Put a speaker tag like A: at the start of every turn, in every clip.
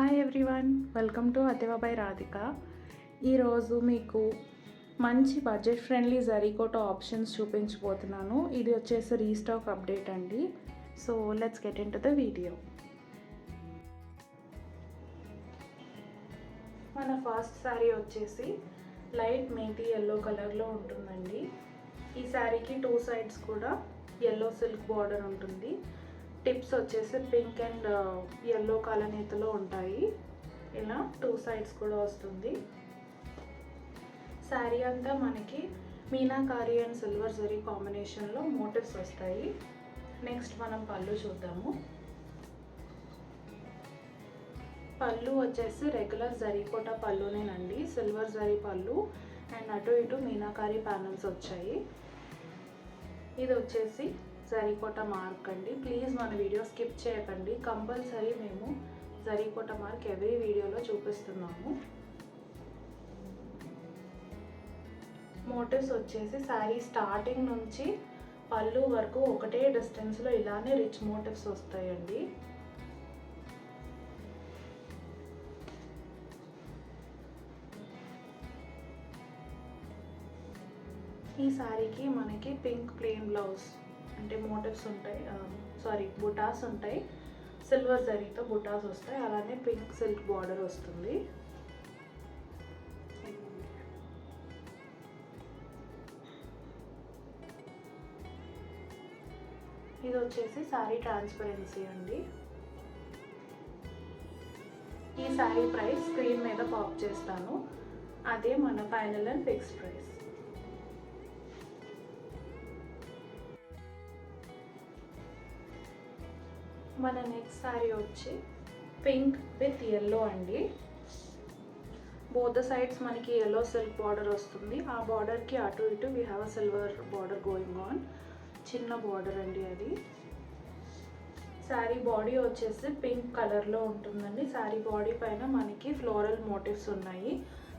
A: Hi everyone, welcome to Athiva by Radhika. ఈరోజు మీకు మంచి బడ్జెట్ ఫ్రెండ్లీ జరీకోట ఆప్షన్స్ చూపించబోతున్నాను. ఇది వచ్చేసి రీస్టాక్ అప్డేట్ అండి. So let's get in to the video. మన ఫస్ట్ శారీ వచ్చేసి లైట్ మేటీ ఎల్లో కలర్లో ఉంటుందండి. ఈ శారీకి టూ సైడ్స్ కూడా ఎల్లో సిల్క్ బార్డర్ ఉంటుంది. టిప్స్ వచ్చేసి పింక్ అండ్ ఎల్లో కలనేతలో ఉంటాయి. ఇలా టూ సైడ్స్ కూడా వస్తుంది. శారీ అంతా మనకి మీనాకారి అండ్ సిల్వర్ జరీ కాంబినేషన్లో మోటివ్స్ వస్తాయి. నెక్స్ట్ మనం పళ్ళు చూద్దాము. పళ్ళు వచ్చేసి రెగ్యులర్ జరీకోట పళ్ళునేనండి, సిల్వర్ జరీ పళ్ళు అండ్ అటు ఇటు మీనాకారి ప్యానల్స్ వచ్చాయి. ఇది వచ్చేసి జరీకోట మార్క్ అండి. ప్లీజ్ మన వీడియో స్కిప్ చేయకండి, కంపల్సరీ మేము జరీకోట మార్క్ ఎవ్రీ వీడియోలో చూపిస్తున్నాము. మోటివ్స్ వచ్చేసి శారీ స్టార్టింగ్ నుంచి పళ్ళు వరకు ఒకటే డిస్టెన్స్లో ఇలానే రిచ్ మోటివ్స్ వస్తాయండి. ఈ శారీకి మనకి పింక్ ప్లెయిన్ బ్లౌజ్ అంటే మోటివ్స్ ఉంటాయి, బుటాస్ ఉంటాయి, సిల్వర్ జరీతో బుటాస్ వస్తాయి. అలానే పింక్ సిల్క్ బార్డర్ వస్తుంది. ఇది వచ్చేసి శారీ ట్రాన్స్పరెన్సీ అండి. ఈ శారీ ప్రైస్ స్క్రీన్ మీద పాప్ చేస్తాను, అదే మన ఫైనల్ అండ్ ఫిక్స్డ్ ప్రైస్. మన నెక్స్ట్ శారీ వచ్చి పింక్ విత్ ఎల్లో అండి. బోత్ ద సైడ్స్ మనకి ఎల్లో సిల్క్ బార్డర్ వస్తుంది. ఆ బార్డర్కి అటు ఇటు we have a silver border going on. చిన్న బార్డర్ అండి అది. శారీ బాడీ వచ్చేసి పింక్ కలర్లో ఉంటుందండి. శారీ బాడీ పైన మనకి ఫ్లోరల్ మోటివ్స్ ఉన్నాయి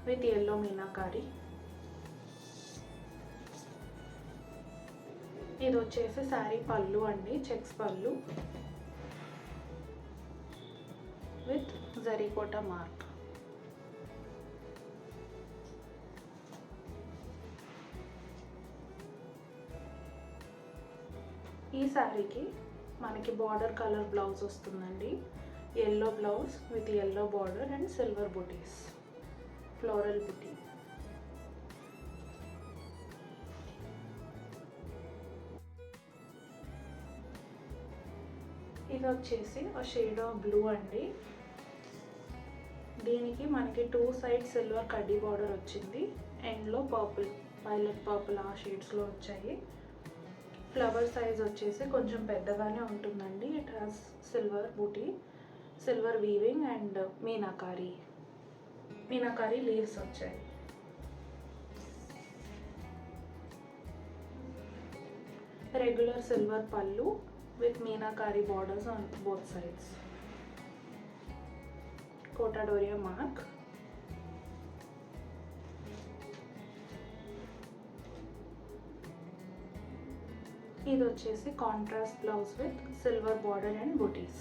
A: విత్ ఎల్లో మీనాకారి. ఇది వచ్చేసి శారీ పళ్ళు అండి, చెక్స్ పళ్ళు విత్ జరీకోట మార్క్. ఈ శారీకి మనకి బార్డర్ కలర్ బ్లౌజ్ వస్తుందండి. Yellow blouse with yellow border and silver buttis, floral బుటీ. ఇది వచ్చేసి ఒక షేడ్ ఆఫ్ బ్లూ అండి. దీనికి మనకి టూ సైడ్ సిల్వర్ కడ్డీ బార్డర్ వచ్చింది. ఎండ్లో పర్పుల్, వైలెట్ పర్పుల్ ఆ షేడ్స్లో వచ్చాయి. ఫ్లవర్ సైజ్ వచ్చేసి కొంచెం పెద్దగానే ఉంటుందండి. It has silver buti, silver weaving and meenakari leaves వచ్చాయి. రెగ్యులర్ సిల్వర్ పళ్ళు with meenakari borders on both sides. Cotadoria mark. ఇది వచ్చేసి contrast blouse with silver border and buttis.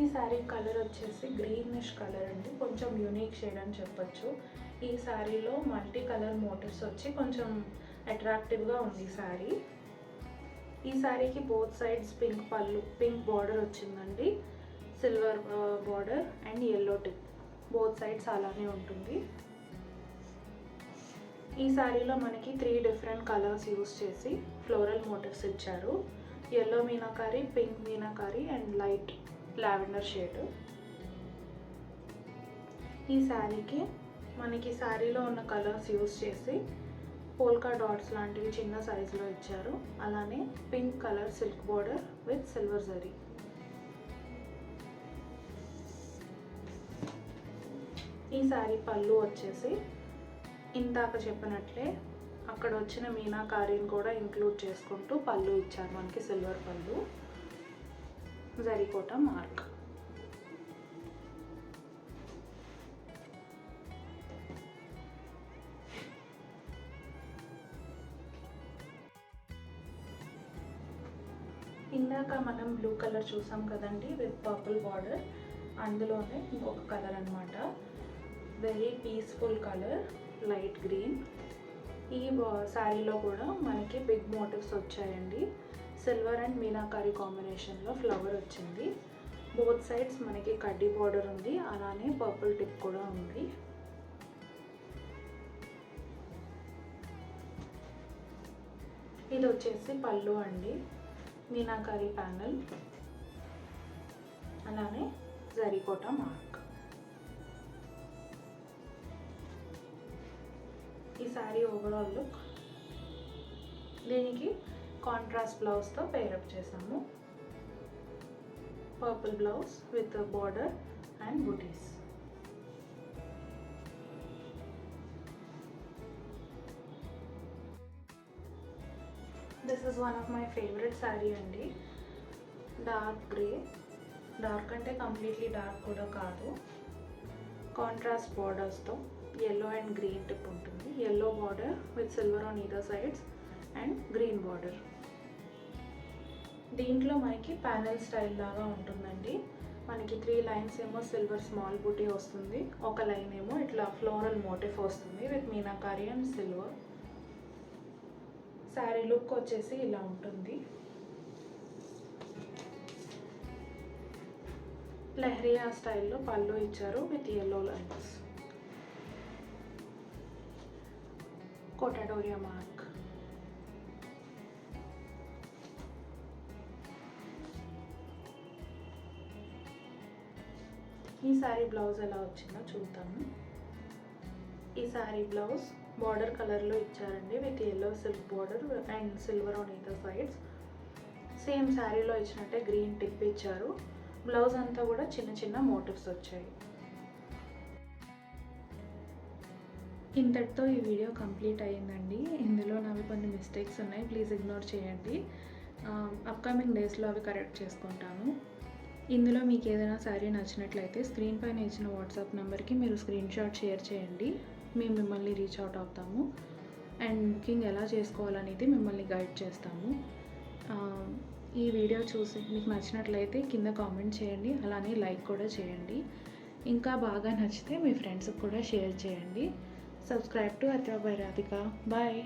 A: ఈ శారీ కలర్ వచ్చేసి గ్రీనిష్ కలర్ అండి, కొంచెం యూనిక్ షేడ్ అని చెప్పచ్చు. ఈ శారీలో మల్టీ కలర్ మోటివ్స్ వచ్చి కొంచెం అట్రాక్టివ్గా ఉంది శారీ. ఈ శారీకి బోత్ సైడ్స్ పింక్ పళ్ళు, పింక్ బార్డర్ వచ్చిందండి, silver border and yellow tip. Both sides అలానే ఉంటుంది. ఈ శారీలో మనకి 3 డిఫరెంట్ కలర్స్ యూస్ చేసి ఫ్లోరల్ మోటివ్స్ ఇచ్చారు. Yellow meenakari, pink meenakari and light lavender shade. ఈ శారీకి మనకి శారీలో ఉన్న కలర్స్ యూస్ చేసి పోల్కా డాట్స్ లాంటివి చిన్న సైజులో ఇచ్చారు. అలానే pink colour silk border with silver zari. ఈ శారీ పళ్ళు వచ్చేసి ఇందాక చెప్పినట్లే అక్కడ వచ్చిన మీనాకారిని కూడా ఇంక్లూడ్ చేసుకుంటూ పళ్ళు ఇచ్చారు మనకి, సిల్వర్ పళ్ళు, జరీకోట మార్క్. మనం బ్లూ కలర్ చూసాం కదండి విత్ పర్పుల్ బార్డర్, అందులోనే ఇంకొక కలర్ అనమాట. Very peaceful colour, light green. ఈ శారీలో కూడా మనకి బిగ్ మోటివ్స్ వచ్చాయండి. సిల్వర్ అండ్ మీనాకారి కాంబినేషన్లో ఫ్లవర్ వచ్చింది. బోత్ సైడ్స్ మనకి కడ్డీ బార్డర్ ఉంది, అలానే పర్పుల్ టిప్ కూడా ఉంది. ఇది వచ్చేసి పళ్ళు అండి, మీనాకారి ప్యానల్, అలానే జరీకోట మార్క్. ఈ శారీ ఓవరాల్ లుక్. దీనికి కాంట్రాస్ట్ బ్లౌజ్తో పేరప్ చేసాము. Purple blouse with border and buttis. This is one of my favourite sari అండి. డార్క్ గ్రే, డార్క్ అంటే కంప్లీట్లీ డార్క్ కూడా కాదు. కాంట్రాస్ట్ బార్డర్స్తో yellow అండ్ గ్రీన్ టిప్ ఉంటుంది. yellow border with silver on either sides and green border. దీంట్లో మనకి panel style లాగా ఉంటుందండి. మనకి 3 లైన్స్ ఏమో సిల్వర్ స్మాల్ బూటీ వస్తుంది, ఒక లైన్ ఏమో ఇట్లా ఫ్లోరల్ మోటిఫ్ వస్తుంది with meenakari and silver. Sari look వచ్చేసి ఇలా ఉంటుంది. లెహరియా స్టైల్లో పళ్ళు ఇచ్చారు with yellow lines. Kota Doria mark. ఈ శారీ బ్లౌజ్ ఎలా వచ్చిందో చూద్దాము. ఈ శారీ బ్లౌజ్ బార్డర్ కలర్లో ఇచ్చారండి with yellow silk border and silver on either sides. Same శారీలో ఇచ్చినట్టే గ్రీన్ టిప్ ఇచ్చారు. బ్లౌజ్ అంతా కూడా చిన్న చిన్న మోటివ్స్ వచ్చాయి. ఇంతటితో ఈ వీడియో కంప్లీట్ అయ్యిందండి. ఇందులో నావి కొన్ని మిస్టేక్స్ ఉన్నాయి, ప్లీజ్ ఇగ్నోర్ చేయండి. అప్కమింగ్ డేస్లో అవి కరెక్ట్ చేసుకుంటాను. ఇందులో మీకు ఏదైనా శారీ నచ్చినట్లయితే స్క్రీన్ పైన ఇచ్చిన వాట్సాప్ నెంబర్కి మీరు స్క్రీన్ షాట్ షేర్ చేయండి. మేము మిమ్మల్ని రీచ్ అవుట్ అవుతాము అండ్ బుకింగ్ ఎలా చేసుకోవాలనేది మిమ్మల్ని గైడ్ చేస్తాము. ఈ వీడియో చూసి మీకు నచ్చినట్లయితే కింద కామెంట్ చేయండి, అలానే లైక్ కూడా చేయండి. ఇంకా బాగా నచ్చితే మీ ఫ్రెండ్స్కి కూడా షేర్ చేయండి. Subscribe to Atra by Radhika. Bye.